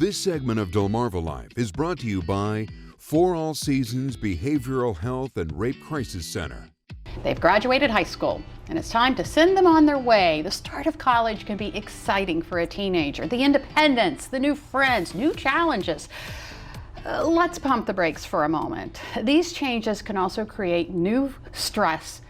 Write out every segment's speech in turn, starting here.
This segment of Delmarva Life is brought to you by For All Seasons Behavioral Health and Rape Crisis Center. They've graduated high school, and it's time to send them on their way. The start of college can be exciting for a teenager. The independence, the new friends, new challenges. Let's pump the brakes for a moment. These changes can also create new stress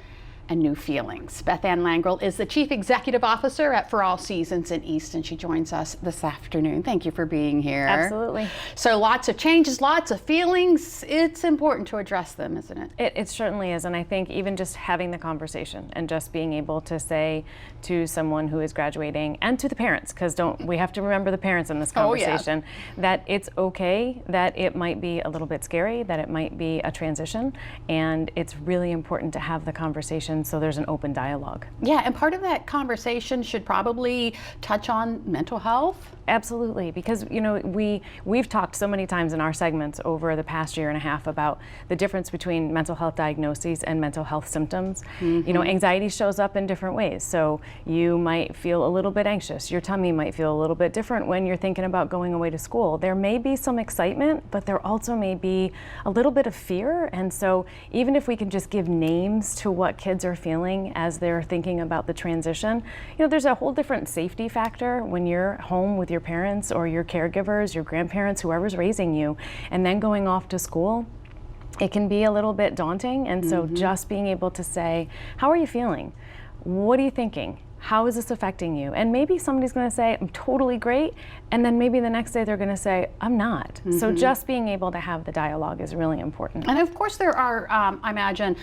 and new feelings. Beth Ann Langrel is the Chief Executive Officer at For All Seasons in Easton. She joins us this afternoon. Thank you for being here. Absolutely. So lots of changes, lots of feelings. It's important to address them, isn't it? It certainly is, and I think even just having the conversation and just being able to say to someone who is graduating and to the parents, because we have to remember the parents in this conversation, that it's okay, that it might be a little bit scary, that it might be a transition, and it's really important to have the conversation so there's an open dialogue. Yeah, and part of that conversation should probably touch on mental health. Absolutely, because we've talked so many times in our segments over the past year and a half about the difference between mental health diagnoses and mental health symptoms. Anxiety shows up in different ways. So you might feel a little bit anxious. Your tummy might feel a little bit different when you're thinking about going away to school. There may be some excitement, but there also may be a little bit of fear. And so even if we can just give names to what kids are feeling as they're thinking about the transition, there's a whole different safety factor when you're home with your parents or your caregivers, your grandparents, whoever's raising you, and then going off to school. It can be a little bit daunting, and so just being able to say, how are you feeling? What are you thinking? How is this affecting you? And maybe somebody's going to say, I'm totally great, and then maybe the next day they're going to say, I'm not. So just being able to have the dialogue is really important. And of course there are, I imagine,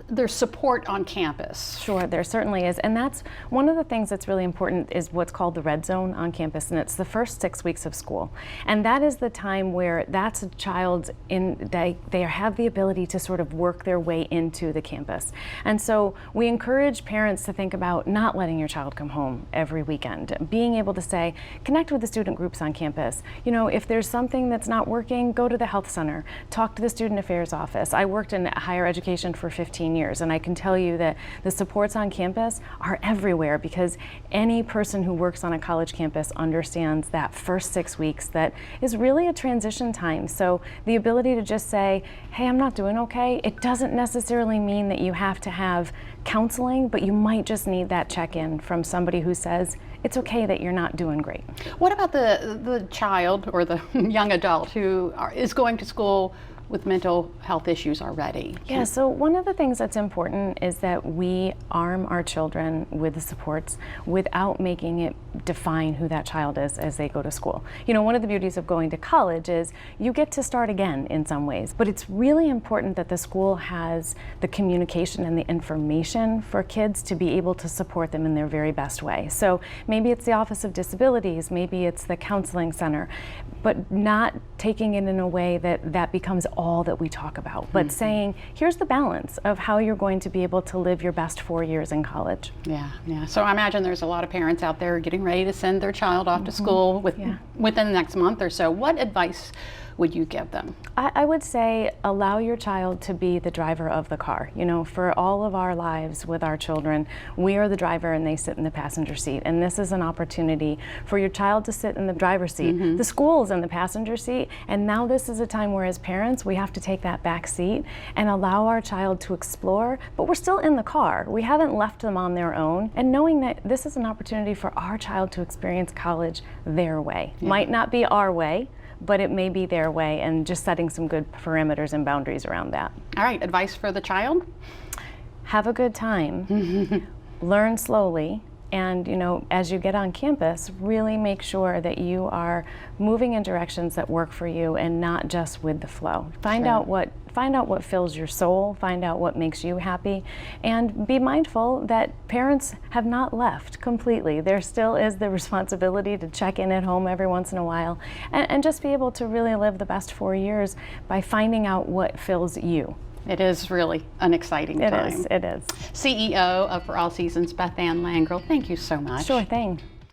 there's support on campus. Sure, there certainly is. And that's one of the things that's really important is what's called the red zone on campus, and it's the first 6 weeks of school. And that is the time where that's a child they have the ability to sort of work their way into the campus. And so we encourage parents to think about not letting your child come home every weekend, being able to say, connect with the student groups on campus. If there's something that's not working, go to the health center, talk to the student affairs office. I worked in higher education for 15 years, and I can tell you that the supports on campus are everywhere, because any person who works on a college campus understands that first 6 weeks that is really a transition time. So the ability to just say, hey, I'm not doing okay, it doesn't necessarily mean that you have to have counseling, but you might just need that check-in from somebody who says, it's okay that you're not doing great. What about the child or the young adult who is going to school with mental health issues already? Yeah, so one of the things that's important is that we arm our children with the supports without making it define who that child is as they go to school. One of the beauties of going to college is you get to start again in some ways, but it's really important that the school has the communication and the information for kids to be able to support them in their very best way. So maybe it's the Office of Disabilities, maybe it's the counseling center, but not taking it in a way that becomes all that we talk about, but saying, here's the balance of how you're going to be able to live your best 4 years in college. Yeah. So I imagine there's a lot of parents out there getting ready to send their child off to school within the next month or so. What advice would you give them? I would say allow your child to be the driver of the car. For all of our lives with our children, we are the driver and they sit in the passenger seat. And this is an opportunity for your child to sit in the driver's seat. The school's in the passenger seat, and now this is a time where as parents, we have to take that back seat and allow our child to explore, but we're still in the car. We haven't left them on their own, and knowing that this is an opportunity for our child to experience college their way. Might not be our way, but it may be their way, and just setting some good parameters and boundaries around that. All right, advice for the child? Have a good time, learn slowly, and as you get on campus, really make sure that you are moving in directions that work for you and not just with the flow. Find out what fills your soul, find out what makes you happy, and be mindful that parents have not left completely. There still is the responsibility to check in at home every once in a while, and just be able to really live the best 4 years by finding out what fills you. It is really an exciting time. It is. CEO of For All Seasons, Beth Ann Langrel, thank you so much. Sure thing.